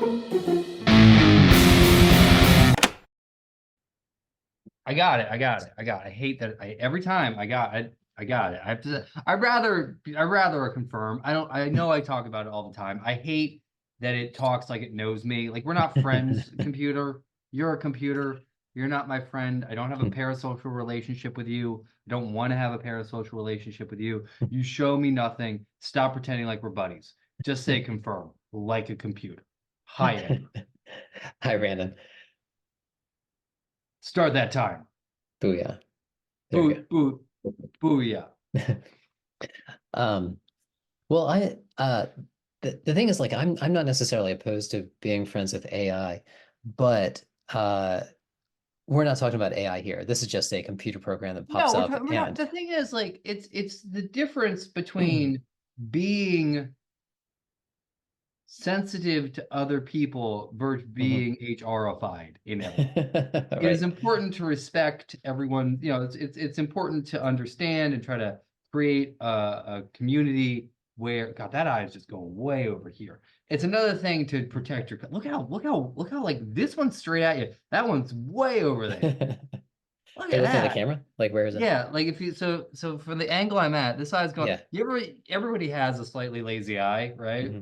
I got it. I hate that. Every time I got it. I got it. I have to. I rather confirm. I know I talk about it all the time. I hate that it talks like it knows me. Like we're not friends, computer. You're a computer. You're not my friend. I don't have a parasocial relationship with you. I don't want to have a parasocial relationship with you. You show me nothing. Stop pretending like we're buddies. Just say confirm, like a computer. Hi, Amber. Hi, Brandon. Start that time. Booyah. There we Boo, boo, booyah. go. Um, well, the thing is, like, I'm not necessarily opposed to being friends with AI, but we're not talking about AI here. This is just a computer program that No, pops up we're not. and The thing is, like, it's the difference between being sensitive to other people versus Mhm. being HRified in everything. It is Right. important to respect everyone. You know, it's important to understand and try to create a community where God, that eye is just going way over here. It's another thing to protect your. Look how like this one's straight at you. That one's way over there. Look Are you at looking at the that. camera? Like, where is it? Yeah, like if you so from the angle I'm at, this eye's going. Yeah. Everybody has a slightly lazy eye, right? Hmm.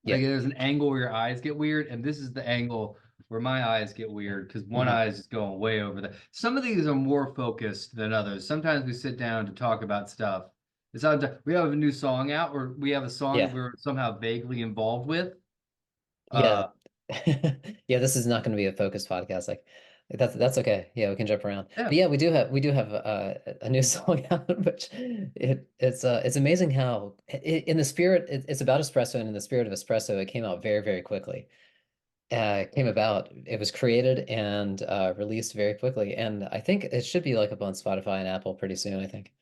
Like Yeah. there's an angle where your eyes get weird, and this is the angle where my eyes get weird because one Hmm. eye is just going way over there. Some of these are more focused than others. Sometimes we sit down to talk about stuff. It's sometimes we have a new song out, or we have a song that Yeah. we're somehow vaguely involved with. Yeah. Uh, Yeah, this is not going to be a focused podcast. Like that's okay. Yeah, we can jump around. yeah, But yeah, we do have a new song out, which it's amazing how in the spirit it's about espresso, and in the spirit of espresso, it came out very, very quickly. Came about, it was created and released very quickly, and I think it should be like up on Spotify and Apple pretty soon, I think.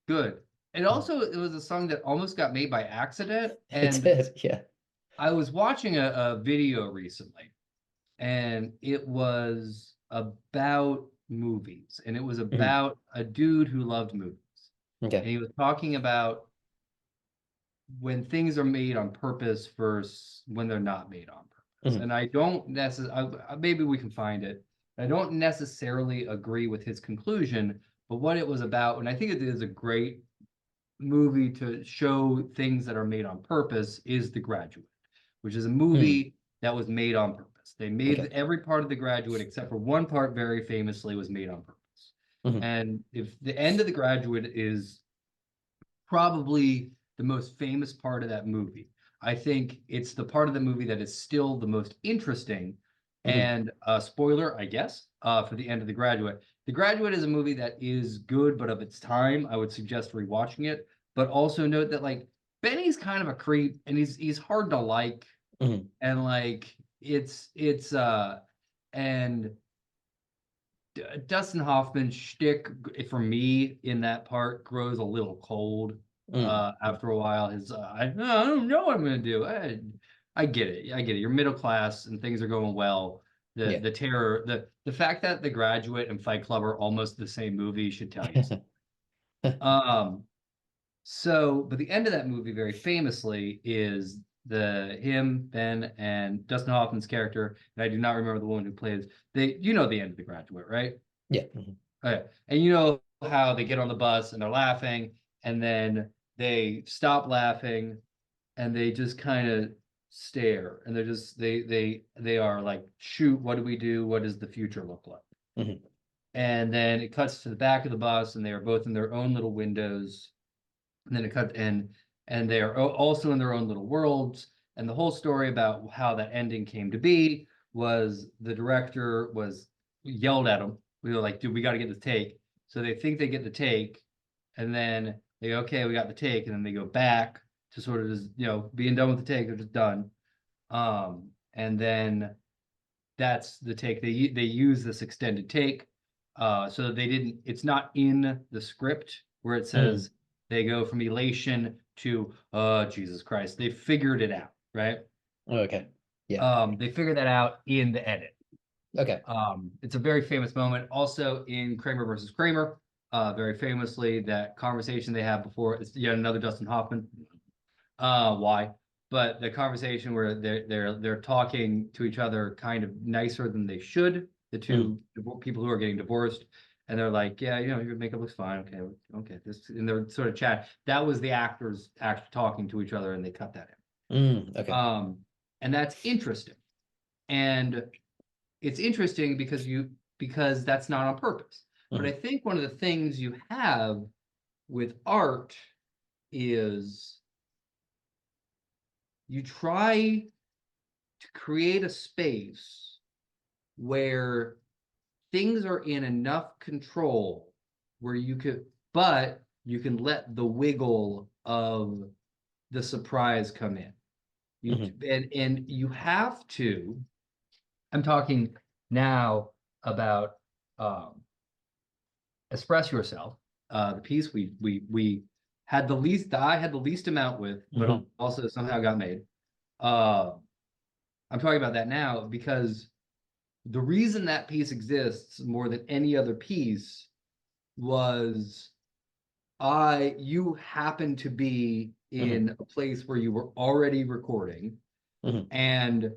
good. And also, it was a song that almost got made by accident, It and did, yeah. I was watching a video recently, and it was about movies, and it was Mhm. about a dude who loved movies, and Okay. he was talking about when things are made on purpose versus when they're not made on purpose. Mhm. And I don't necessarily, maybe we can find it. I don't necessarily agree with his conclusion, but what it was about, and I think it is a great movie to show things that are made on purpose, is The Graduate, which is a Mm. movie that was made on purpose. They made Okay. every part of The Graduate except for one part very famously was made on purpose. Mhm. And if the end of The Graduate is probably the most famous part of that movie, I think it's the part of the movie that is still the most interesting. Mhm. And spoiler, I guess, for the end of The Graduate. The Graduate is a movie that is good, but of its time. I would suggest rewatching it. But also note that like Benny's kind of a creep, and he's hard to like, Mhm. and like it's and Dustin Hoffman's shtick for me in that part grows a little cold Mm. after a while. I don't know what I'm gonna do. I get it. I get it. You're middle class and things are going well. Yeah. The terror, the fact that The Graduate and Fight Club are almost the same movie should tell you something. Um, but the end of that movie, very famously, is him, Ben, and Dustin Hoffman's character, and I do not remember the woman who plays. You know the end of The Graduate, right? Yeah. Mhm. Okay. And you know how they get on the bus and they're laughing, and then they stop laughing, and they just kind of stare, and they are like, shoot, what do we do? What does the future look like? Mhm. And then it cuts to the back of the bus, and they are both in their own little windows, and then it cut and they are also in their own little worlds. And the whole story about how that ending came to be was the director was yelled at them. We were like, dude, we got to get the take. So they think they get the take, and then they go, okay, we got the take, and then they go back to sort of just, being done with the take. They're just done. And then that's the take. They use this extended take. So they didn't, it's not in the script where it Mhm. says they go from elation to Jesus Christ. They figured it out, right? Okay. Yeah. They figured that out in the edit. Okay. It's a very famous moment. Also in Kramer versus Kramer, very famously, that conversation they have before, it's yet another Dustin Hoffman. Why? but the conversation where they're talking to each other kind of nicer than they should, the two people who are getting divorced, and they're like, yeah, you know, your makeup looks fine, okay, okay, this, and they're sort of chat. That was the actors actually talking to each other, and they cut that Okay. in. And that's interesting, and it's interesting because that's not on purpose. But I think one of the things you have with art is you try to create a space where things are in enough control where but you can let the wiggle of the surprise come in. And you have to, I'm talking now about Express Yourself, the piece we had the least, I had the least amount with, but also somehow got made. I'm talking about that now because the reason that piece exists more than any other piece was you happened to be in a place where you were already recording, and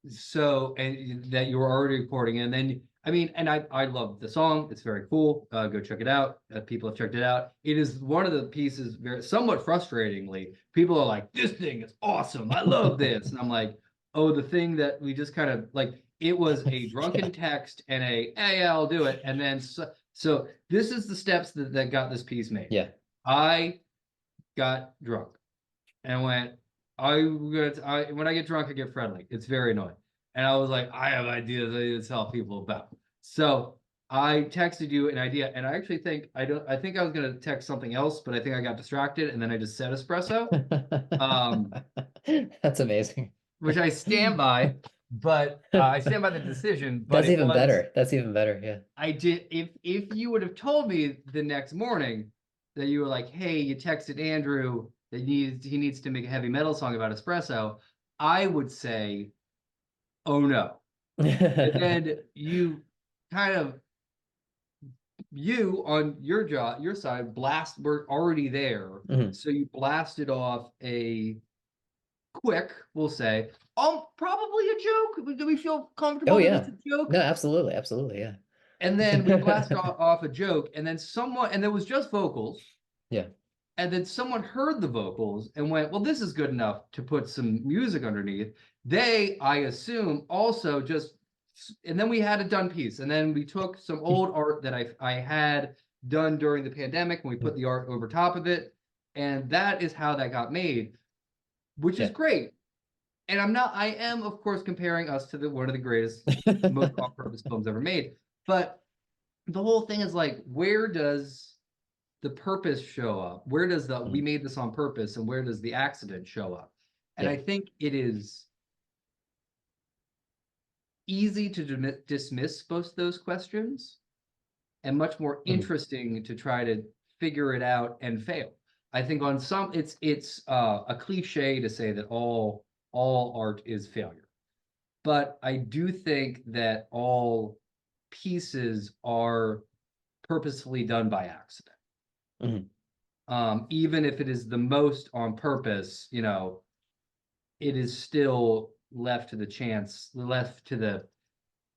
so, and that you were already recording, and then I mean, and I love the song. It's very cool. Go check it out. People have checked it out. It is one of the pieces, very somewhat frustratingly, people are like, this thing is awesome. I love this. And I'm like, oh, the thing that we just kind of like, it was a drunken text and hey, yeah, I'll do it. And then so this is the steps that got this piece made. Yeah. I got drunk and went, when I get drunk, I get friendly. It's very annoying. And I was like, I have ideas I need to tell people about. So I texted you an idea, and I actually think I think I was gonna text something else, but I think I got distracted, and then I just said espresso. That's amazing. Which I stand by, but I stand by the decision. But That's it even was better. That's even better. Yeah. I did if you would have told me the next morning that you were like, hey, you texted Andrew that he needs to make a heavy metal song about espresso, I would say, oh no. And then you kind of on your side we're already there. So you blasted off a quick, we'll say, probably a joke. Do we feel comfortable Oh that yeah. it's a joke? No, absolutely, absolutely, yeah. And then we blasted off a joke, and then and there was just vocals. Yeah. And then someone heard the vocals and went, well, this is good enough to put some music underneath. They, I assume, also just, and then we had a done piece. And then we took some old art that I had done during the pandemic, and we put the art over top of it. And that is how that got made, which is great. And I am, of course, comparing us to one of the greatest, most on-purpose films ever made. But the whole thing is like, where does the purpose show up? Where does we made this on purpose, and where does the accident show up? And I think it is easy to dismiss both those questions and much more interesting to try to figure it out and fail. I think on some it's a cliche to say that all art is failure, but I do think that all pieces are purposefully done by accident. Even if it is the most on purpose, you know, it is still left to the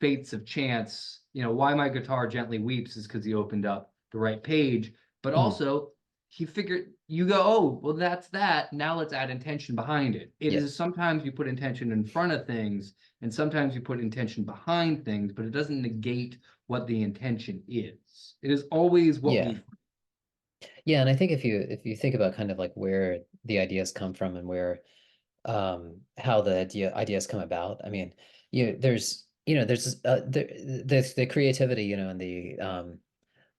fates of chance. You know, why my guitar gently weeps is because he opened up the right page, but also he figured you go, oh, well, that's that. Now let's add intention behind it. It is sometimes you put intention in front of things, and sometimes you put intention behind things, but it doesn't negate what the intention is. It is always what we. Yeah, and I think if you think about kind of like where the ideas come from and where how the ideas come about, I mean, there's the creativity, and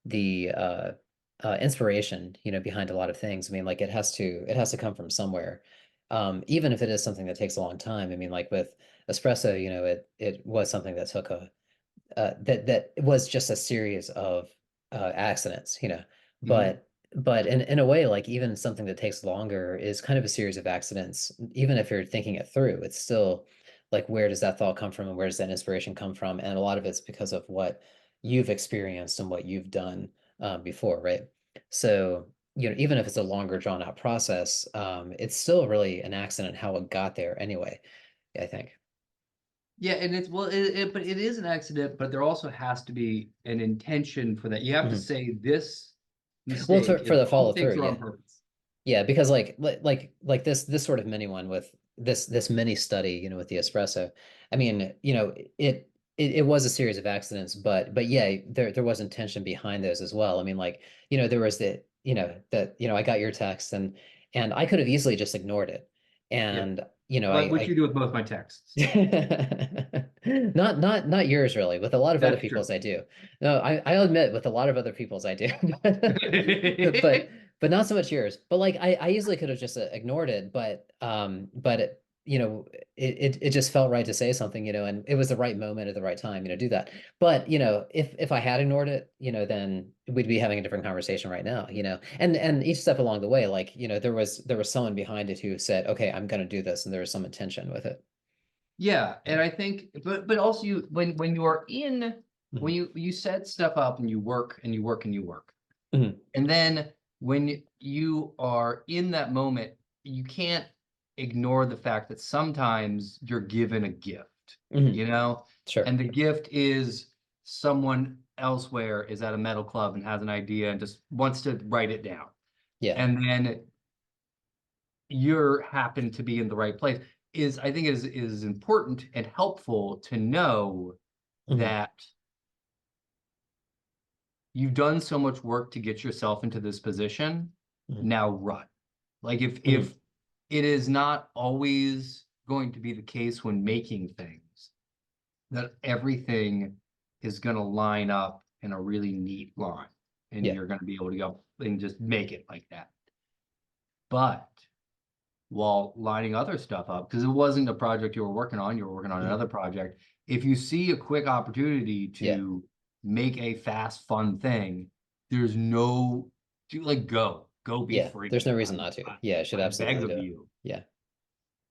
the inspiration, behind a lot of things. I mean, like it has to come from somewhere. Even if it is something that takes a long time. I mean, like with espresso, it was something that took that was just a series of accidents, but in a way, like even something that takes longer is kind of a series of accidents. Even if you're thinking it through, it's still like, where does that thought come from, and where does that inspiration come from? And a lot of it's because of what you've experienced and what you've done before, right? So even if it's a longer drawn out process, it's still really an accident how it got there anyway, I think. Yeah, and it's well, but it is an accident, but there also has to be an intention for that. You have to Mhm. say this Well, mistake for is the all follow mistakes through, are on yeah. purpose. Yeah, because like this sort of mini one with this mini study, with the espresso. I mean, it was a series of accidents, but yeah, there was intention behind those as well. I mean, like, there was I got your text and I could have easily just ignored it. Yeah, And which you do with both my texts. not yours really. With a lot of other That's true. people's I do. No, I'll admit with a lot of other people's I do. But but not so much yours. But like I easily could have just ignored it, but it just felt right to say something, and it was the right moment at the right time, do that. But if I had ignored it, then we'd be having a different conversation right now, and each step along the way, like, there was someone behind it who said, okay, I'm gonna do this, and there was some intention with it. Yeah, and I think, but also when you are when Mhm. you set stuff up and you work and you work and you work, Mhm. and then when you are in that moment, you can't ignore the fact that sometimes you're given a gift, Mhm. you know, Sure. and the gift is someone elsewhere is at a metal club and has an idea and just wants to write it down, Yeah. and then you're happen to be in the right place. I think is important and helpful to know Mhm. that you've done so much work to get yourself into this position. Mhm. Now run. Like Mhm. if it is not always going to be the case when making things that everything is going to line up in a really neat line and Yeah. you're going to be able to go and just make it like that. But while lining other stuff up, because it wasn't a project you were working on Mhm. another project. If you see a quick opportunity Yeah. to make a fast, fun thing, there's no, do like go be Yeah. There's no free. reason not to. Yeah, I should I beg absolutely of do it. you. Yeah.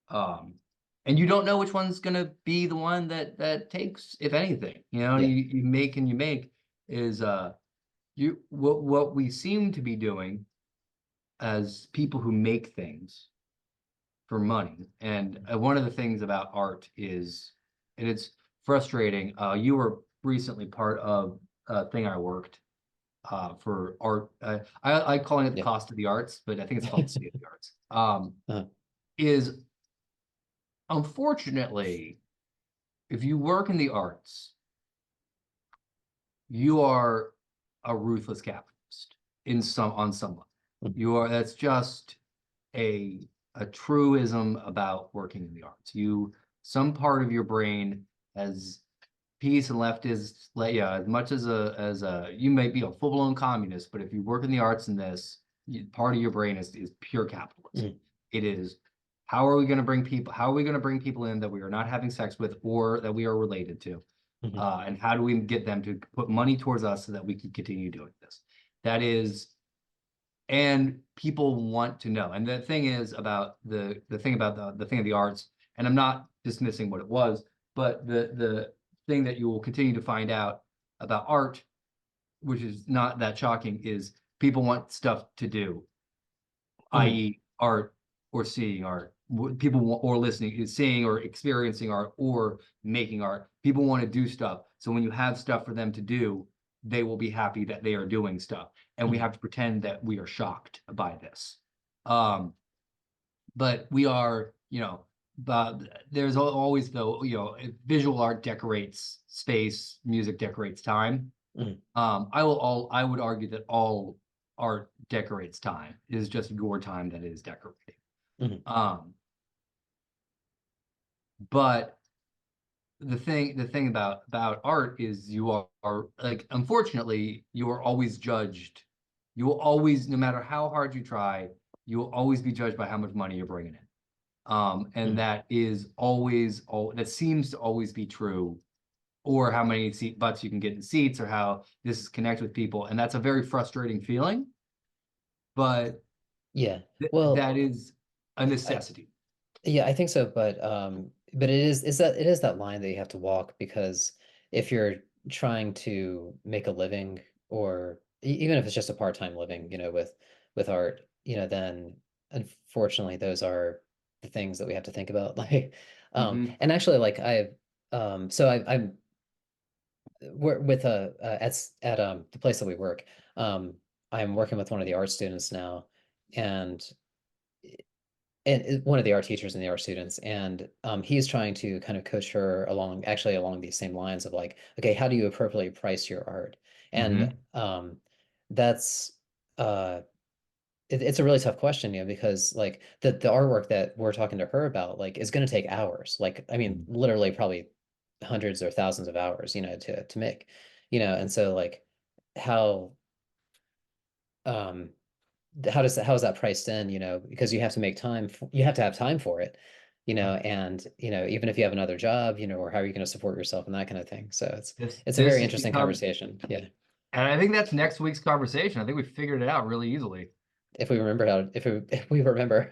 Um, and you don't know which one's gonna be the one that takes, if anything. Yeah. You make and you make is you what we seem to be doing as people who make things for money. And one of the things about art is, and it's frustrating. You were recently part of a thing I worked for art. I calling it the Yeah. cost of the arts, but I think it's called the state of the arts. Uh-huh. Is unfortunately, if you work in the arts, you are a ruthless capitalist on some level. Mhm. That's just a truism about working in the arts. Some part of your brain has peace and left is like, yeah, as much as a you may be a full-blown communist, but if you work in the arts in this, part of your brain is pure capitalism. Mhm. It is how are we going to bring people in that we are not having sex with or that we are related to? Mhm. And how do we get them to put money towards us so that we can continue doing this? That is, and people want to know. And the thing is about the thing about the thing of the arts, and I'm not dismissing what it was, but the thing that you will continue to find out about art, which is not that shocking, is people want stuff to do, Mhm. i.e., art or seeing art. People want, or listening, seeing or experiencing art or making art. People want to do stuff. So when you have stuff for them to do, they will be happy that they are doing stuff. And we Mhm. have to pretend that we are shocked by this. Um, but we are, but there's always though, visual art decorates space, music decorates time. Mhm. I would argue that all art decorates time. It is just your time that is decorating. Mhm. Um, but the thing about art is are like, unfortunately, you are always judged. You will always, no matter how hard you try, you will always be judged by how much money you're bringing in. And Mhm. that is always all that seems to always be true, or how many butts you can get in seats, or how this is connect with people, and that's a very frustrating feeling. But Yeah. that Well, is a I necessity. yeah, I think so, but it is that line that you have to walk because if you're trying to make a living or even if it's just a part-time living, with with art, you know, then unfortunately those are the things that we have to think about. Like, and actually, like I'm we're with at the place that we work. I'm working with one of the art students now, and one of the art teachers and the art students, and he's trying to kind of coach her along, actually along these same lines of like, okay, how do you appropriately price your art? And that's it's a really tough question, you know, because like the artwork that we're talking to her about like is going to take hours, like I mean literally probably hundreds or thousands of hours, you know, to make, you know, and so like how um how is that priced in, you know, because you have to make time you have to have time for it, you know, and you know, even if you have another job, you know, or how are you going to support yourself and that kind of thing. So it's a This very has interesting become, conversation. Yeah. and I think that's next week's conversation. I think we figured it out really easily. If we remember if we remember.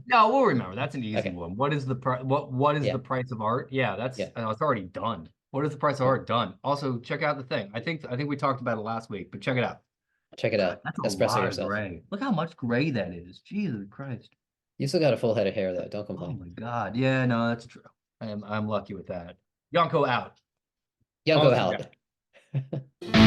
No, we'll remember. That's an easy Okay. one. What is the price? What is Yeah. the price of art? Yeah, that's Yeah. it's already done. What is the price of Yeah. art? Done. Also, check out the thing. I think we talked about it last week, but check it out. Check it God, out. that's a Espresso lot of yourself. gray. Look how much gray that is. Jesus Christ. You still got a full head of hair though. Don't Oh complain. my God. Yeah, no, that's true. I'm lucky with that. Yonko out. Yonko Awesome guy. out.